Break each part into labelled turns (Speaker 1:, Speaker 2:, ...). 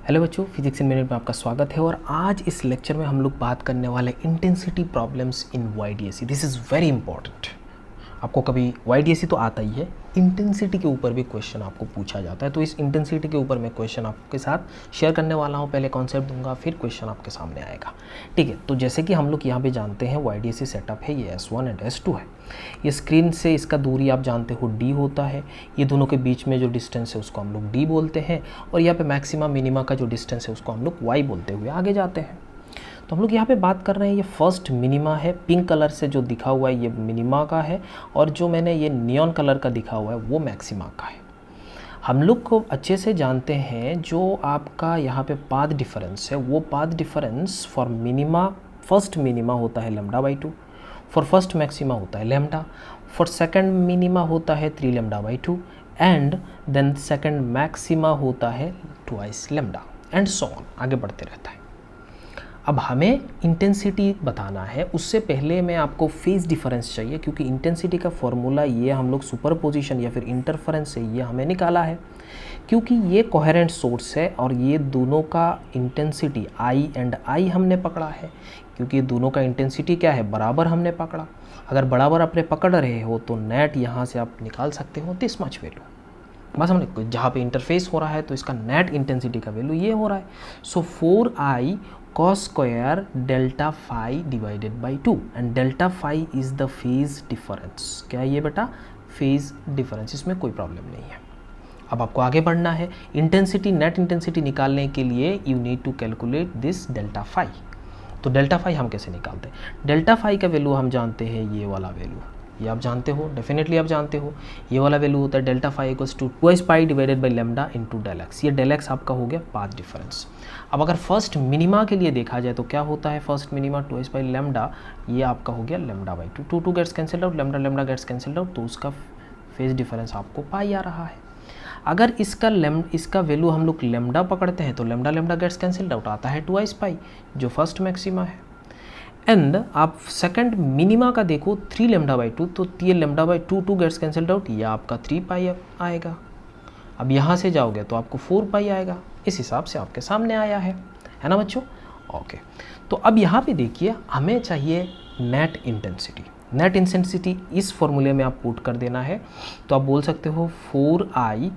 Speaker 1: Hello बच्चों, physics in minute में आपका स्वागत है। और आज इस लेक्चर में हम लोग बात करने वाले intensity problems in वाईडीएसी। This is very important. आपको कभी वाईडीएसी तो आता ही है, इंटेंसिटी के ऊपर भी क्वेश्चन आपको पूछा जाता है। तो इस इंटेंसिटी के ऊपर मैं क्वेश्चन आपके साथ शेयर करने वाला हूँ। पहले कॉन्सेप्ट दूंगा, फिर क्वेश्चन आपके सामने आएगा। ठीक है, तो जैसे कि हम लोग यहाँ पे जानते हैं वाईडीएसी सेटअप है, ये S1 एंड S2 है। ये स्क्रीन से इसका दूरी आप जानते हो D होता है। ये दोनों के बीच में जो डिस्टेंस है उसको हम लोग D बोलते हैं। और यहाँ पे मैक्सिमा मिनिमा का जो डिस्टेंस है उसको हम लोग Y बोलते हुए आगे जाते हैं। तो हम लोग यहाँ पे बात कर रहे हैं, ये फर्स्ट मिनिमा है। पिंक कलर से जो दिखा हुआ है ये मिनिमा का है, और जो मैंने ये नियॉन कलर का दिखा हुआ है वो मैक्सिमा का है। हम लोग को अच्छे से जानते हैं जो आपका यहाँ पे पाथ डिफरेंस है, वो path difference for minima, first minima होता है λ/2, फॉर फर्स्ट मैक्सिमा होता है लैम्डा, फॉर सेकंड मिनिमा होता है 3 λ/2, एंड देन सेकंड मैक्सिमा होता है 2 लैम्डा, एंड सो ऑन, आगे बढ़ते रहता है। अब हमें इंटेंसिटी बताना है, उससे पहले मैं आपको फेज डिफरेंस चाहिए, क्योंकि इंटेंसिटी का फॉर्मूला ये हम लोग सुपरपोजिशन या फिर इंटरफेरेंस से ये हमें निकाला है। क्योंकि ये कोहेरेंट सोर्स है और ये दोनों का इंटेंसिटी I एंड I हमने पकड़ा है, क्योंकि दोनों का इंटेंसिटी क्या है, बराबर हमने पकड़ा। अगर बराबर अपने पकड़ रहे हो तो नेट यहाँ से आप निकाल सकते हो दिस मच वैल्यू। बस हमने जहाँ पे इंटरफेस हो रहा है तो इसका नेट इंटेंसिटी का वैल्यू ये हो रहा है। So 4I cos square delta phi divided by 2, and delta phi is the phase difference. क्या है ये बेटा, फेज डिफरेंस, इसमें कोई प्रॉब्लम नहीं है। अब आपको आगे बढ़ना है। इंटेंसिटी, नेट इंटेंसिटी निकालने के लिए you need to calculate this delta phi. तो डेल्टा फाई हम कैसे निकालते हैं? डेल्टा फाई का वैल्यू हम जानते हैं, ये वाला वैल्यू ये आप जानते हो, डेफिनेटली आप जानते हो। ये वाला वैल्यू होता है delta phi equals to 2 pi divided by lambda into del x. ये डेल एक्स आपका हो गया पाथ डिफरेंस। अब अगर फर्स्ट मिनिमा के लिए देखा जाए तो क्या होता है, फर्स्ट मिनिमा 2 बाई लैम्डा, ये आपका हो गया λ/2। 2 gets cancelled out, lambda gets cancelled out, तो उसका फेज डिफरेंस आपको पाई आ रहा है। अगर इसका वैल्यू हम लोग लैम्डा पकड़ते हैं तो लैम्डा गेट्स कैंसिल्ड आउट, आता है 2 पाई जो फर्स्ट मैक्सिमा है। एंड आप सेकंड मिनिमा का देखो 3 λ/2, तो ये λ/2 2 गेट्स कैंसिल्ड आउट, ये आपका 3 पाई आएगा। अब यहाँ से जाओगे तो आपको 4 पाई आएगा। इस हिसाब से आपके सामने आया है ना बच्चों? ओके, तो अब यहाँ पे देखिए हमें चाहिए नेट इंटेंसिटी। नेट इंटेंसिटी इस फॉर्मूले में आप पुट कर देना है। तो आप बोल सकते हो 4I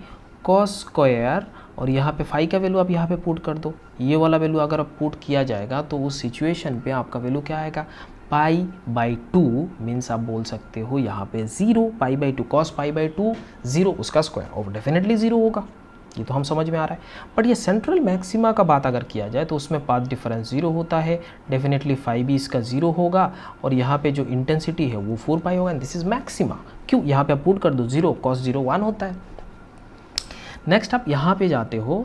Speaker 1: cos स्क्वायर, और यहाँ पे फाई का वैल्यू आप यहाँ पे पुट कर दो। ये वाला वैल्यू अगर आप पुट किया जाएगा तो उस सिचुएशन पे आपका वैल्यू क्या आएगा, π/2 मीन्स आप बोल सकते हो यहाँ पे 0, π/2 cos π/2 0, उसका स्क्वायर, और डेफिनेटली 0 होगा, ये तो हम समझ में आ रहा है। बट ये सेंट्रल मैक्सिमा का बात अगर किया जाए तो उसमें पाथ डिफरेंस 0 होता है, डेफिनेटली फाई भी इसका 0 होगा, और यहाँ पे जो इंटेंसिटी है वो 4 पाई होगा, दिस इज मैक्सिमा। क्यों, यहाँ पे आप पुट कर दो 0, cos 0 1 होता है। नेक्स्ट आप यहाँ पे जाते हो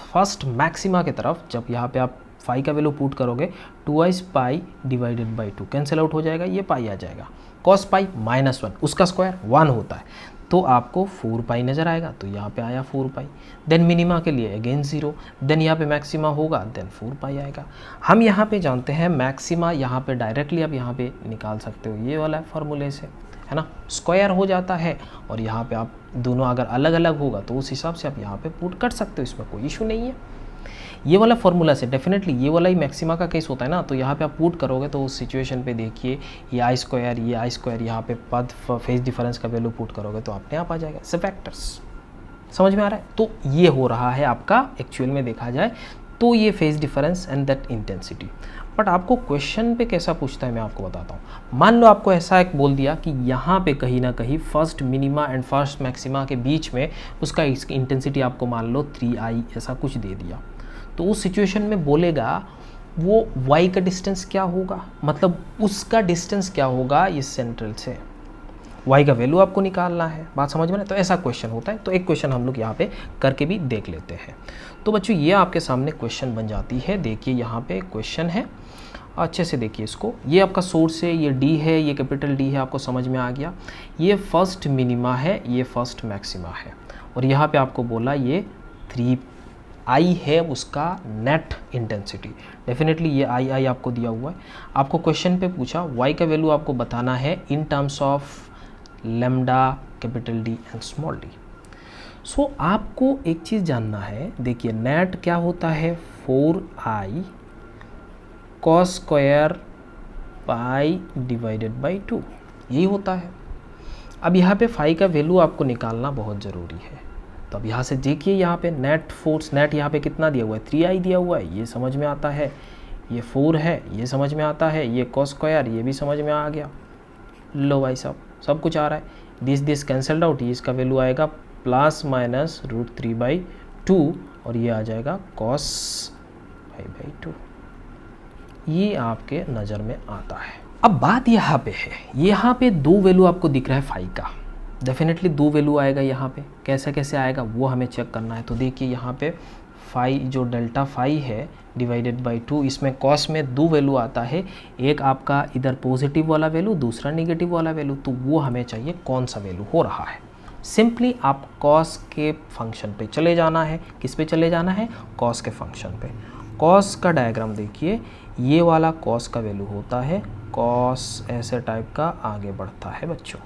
Speaker 1: फर्स्ट मैक्सिमा की तरफ। जब यहाँ पे आप फाई का वैल्यू पुट करोगे 2 pi divided by 2 cancel out हो जाएगा, ये पाई आ जाएगा। cos पाई -1, उसका स्क्वायर 1 होता है, तो आपको 4 पाई नज़र आएगा, तो यहाँ पे आया 4 पाई। देन मिनिमा के लिए अगेन 0, देन यहाँ पे मैक्सिमा होगा, देन 4 पाई आएगा। हम यहाँ पे जानते हैं मैक्सिमा, यहाँ पे डायरेक्टली आप यहाँ पे निकाल सकते हो ये वाला फॉर्मूले से, है ना, स्क्वायर हो जाता है। और यहाँ पे आप दोनों अगर अलग अलग होगा तो उस हिसाब से आप यहाँ पे पुट कर सकते हो, इसमें कोई इशू नहीं है। ये वाला फॉर्मूला से डेफिनेटली ये वाला ही मैक्सिमा का केस होता है ना, तो यहाँ पे आप पुट करोगे तो उस सिचुएशन पे देखिए ये I स्क्वायर, ये I स्क्वायर, यहाँ पे पद फेज डिफरेंस का वैल्यू पुट करोगे तो अपने आप आ जाएगा। सब फैक्टर्स समझ में आ रहा है? तो ये हो रहा है आपका एक्चुअल में देखा जाए तो ये phase difference and that intensity. But आपको क्वेश्चन पे कैसा पूछता है मैं आपको बताता हूँ। मान लो आपको ऐसा एक बोल दिया कि यहाँ पे कहीं ना कहीं first minima and first maxima के बीच में उसका इंटेंसिटी आपको मान लो 3I ऐसा कुछ दे दिया, तो उस सिचुएशन में बोलेगा वो Y का डिस्टेंस क्या होगा, मतलब उसका डिस्टेंस क्या होगा इस सेंट्रल से, Y का वैल्यू आपको निकालना है। बात समझ में ना? तो ऐसा क्वेश्चन होता है। तो एक क्वेश्चन हम लोग यहाँ पे करके भी देख लेते हैं। तो बच्चों ये आपके सामने क्वेश्चन बन जाती है। देखिए यहाँ पे क्वेश्चन है, अच्छे से देखिए इसको। ये आपका सोर्स है, ये D है, ये कैपिटल D है, आपको समझ में आ गया। ये फर्स्ट मिनिमा है, ये फर्स्ट मैक्सिमा है, और यहाँ पे आपको बोला ये 3I है उसका नेट इंटेंसिटी। डेफिनेटली ये I आपको दिया हुआ है। आपको क्वेश्चन पे पूछा Y का वैल्यू आपको बताना है in terms of lambda, capital D and small d। सो आपको एक चीज़ जानना है, देखिए नेट क्या होता है 4i cos square pi divided by 2, यही होता है। अब यहाँ पे फाई का वैल्यू आपको निकालना बहुत ज़रूरी है। तो अब यहाँ से देखिए, यहाँ पे नेट फोर्स, नेट यहाँ पे कितना दिया हुआ है 3i दिया हुआ है, ये समझ में आता है, ये 4 है, ये समझ में आता है, ये cos स्क्वायर ये भी समझ में आ गया। लो भाई साहब सब कुछ आ रहा है, दिस कैंसल्ड आउट, ये इसका वैल्यू आएगा ±√3/2 और ये आ जाएगा cos 5/2, ये आपके नज़र में आता है। अब बात यहाँ पे है, यहाँ पे दो वैल्यू आपको दिख रहा है फाई का, डेफिनेटली दो वैल्यू आएगा यहाँ पे, कैसे कैसे आएगा वो हमें चेक करना है। तो देखिए यहाँ पे फाई जो डेल्टा फाई है डिवाइडेड बाई 2, इसमें कॉस में दो वैल्यू आता है, एक आपका इधर पॉजिटिव वाला वैल्यू, दूसरा नेगेटिव वाला वैल्यू। तो वो हमें चाहिए कौन सा वैल्यू हो रहा है। सिंपली आप कॉस के फंक्शन पे चले जाना है। किस पे चले जाना है? कॉस के फंक्शन पे। कॉस का डायग्राम देखिए, ये वाला कॉस का वैल्यू होता है, कॉस ऐसे टाइप का आगे बढ़ता है बच्चों।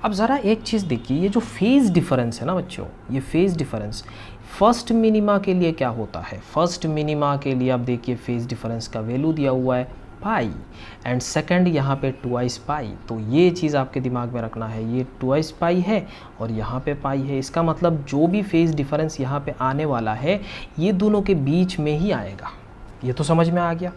Speaker 1: अब ज़रा एक चीज़ देखिए, ये जो फेज़ डिफरेंस है ना बच्चों, ये फेज़ डिफरेंस फर्स्ट मिनिमा के लिए क्या होता है? फर्स्ट मिनिमा के लिए आप देखिए फेज़ डिफरेंस का वैल्यू दिया हुआ है पाई, एंड सेकंड यहाँ पे 2i पाई। तो ये चीज़ आपके दिमाग में रखना है, ये 2i पाई है और यहाँ पे पाई है। इसका मतलब जो भी फेज़ डिफरेंस यहाँ पे आने वाला है ये दोनों के बीच में ही आएगा। ये तो समझ में आ गया।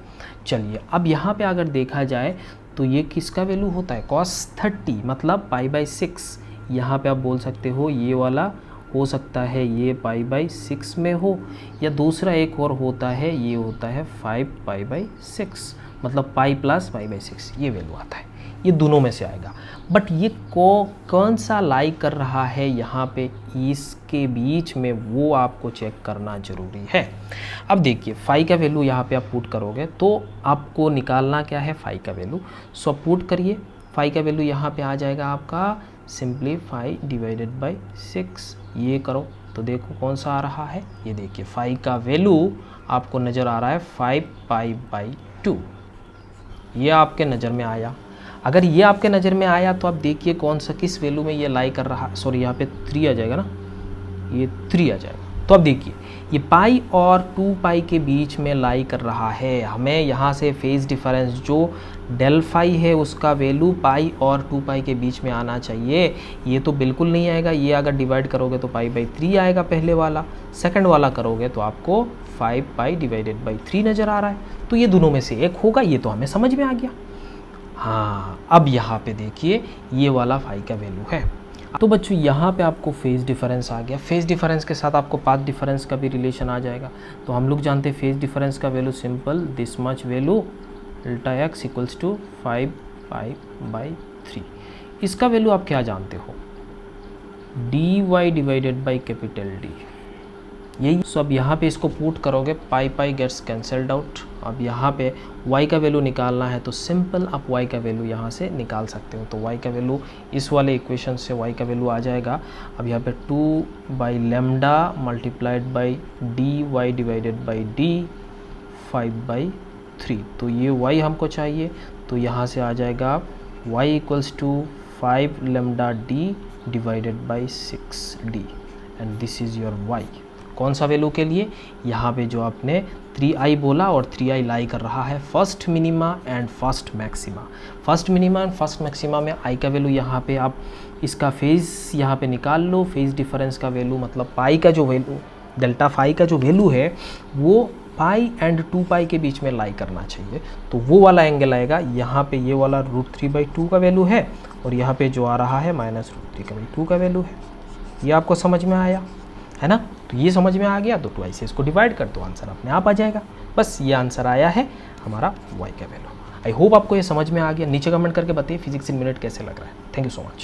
Speaker 1: चलिए अब यहाँ पे अगर देखा जाए तो ये किसका वैल्यू होता है? cos 30 मतलब π/6। यहाँ पे आप बोल सकते हो ये वाला हो सकता है ये π/6 में हो, या दूसरा एक और होता है, ये होता है 5π/6 मतलब पाई प्लस π/6, ये वैल्यू आता है। ये दोनों में से आएगा, बट ये कौन सा लाई कर रहा है यहाँ पे इसके बीच में, वो आपको चेक करना ज़रूरी है। अब देखिए फाई का वैल्यू यहाँ पे आप पुट करोगे तो आपको निकालना क्या है? फाई का वैल्यू। सो पुट करिए, फाई का वैल्यू यहाँ पे आ जाएगा आपका सिंपली 5 डिवाइडेड बाई 6। ये करो तो देखो कौन सा आ रहा है, ये देखिए फाई का वैल्यू आपको नज़र आ रहा है 5π/2। ये आपके नज़र में आया। अगर ये आपके नज़र में आया तो आप देखिए कौन सा किस वैल्यू में ये लाई कर रहा, सॉरी यहाँ पे 3 आ जाएगा ना, ये 3 आ जाएगा। तो अब देखिए ये पाई और 2 पाई के बीच में लाई कर रहा है। हमें यहाँ से फेज़ डिफरेंस जो डेल फाई है उसका वैल्यू पाई और 2 पाई के बीच में आना चाहिए। ये तो बिल्कुल नहीं आएगा। ये अगर डिवाइड करोगे तो π/3 आएगा पहले वाला, सेकंड वाला करोगे तो आपको 5π डिवाइडेड बाई 3 नज़र आ रहा है। तो ये दोनों में से एक होगा, ये तो हमें समझ में आ गया। हाँ अब यहाँ पे देखिए ये वाला फाई का वैल्यू है। तो बच्चों यहाँ पे आपको फेज़ डिफरेंस आ गया। फेज़ डिफरेंस के साथ आपको पाथ डिफरेंस का भी रिलेशन आ जाएगा। तो हम लोग जानते हैं फेज़ डिफरेंस का value simple this much value delta x equals to 5π/3। इसका वैल्यू आप क्या जानते हो? dy divided by capital D, यही। सो अब यहाँ पे इसको पुट करोगे, पाई गेट्स कैंसल्ड आउट। अब यहाँ पे y का वैल्यू निकालना है तो सिंपल आप y का वैल्यू यहाँ से निकाल सकते हो। तो y का वैल्यू इस वाले इक्वेशन से y का वैल्यू आ जाएगा। अब यहाँ पे 2/λ multiplied by dy divided by d 5/3। तो ये y हमको चाहिए, तो यहाँ से आ जाएगा y equals to 5λd divided by 6d, and this is your y। कौन सा वैल्यू के लिए? यहाँ पे जो आपने 3i बोला और 3i लाई कर रहा है first minima and first maxima. First minima and first maxima में i का वैल्यू यहाँ पे आप इसका फेज़ यहाँ पे निकाल लो। फेज़ डिफरेंस का वैल्यू मतलब पाई का जो वैल्यू, डेल्टा फाई का जो वैल्यू है वो पाई एंड 2 पाई के बीच में लाई करना चाहिए। तो वो वाला एंगल आएगा। यहाँ पे ये वाला √3/2 का वैल्यू है और यहाँ पे जो आ रहा है -√3/2 का वैल्यू है। ये आपको समझ में आया है ना? तो ये समझ में आ गया तो 2i से इसको डिवाइड कर दो, आंसर अपने आप आ जाएगा। बस ये आंसर आया है हमारा y का वैल्यू। आई होप आपको ये समझ में आ गया। नीचे कमेंट करके बताइए फिजिक्स इन मिनट कैसे लग रहा है। Thank you so much.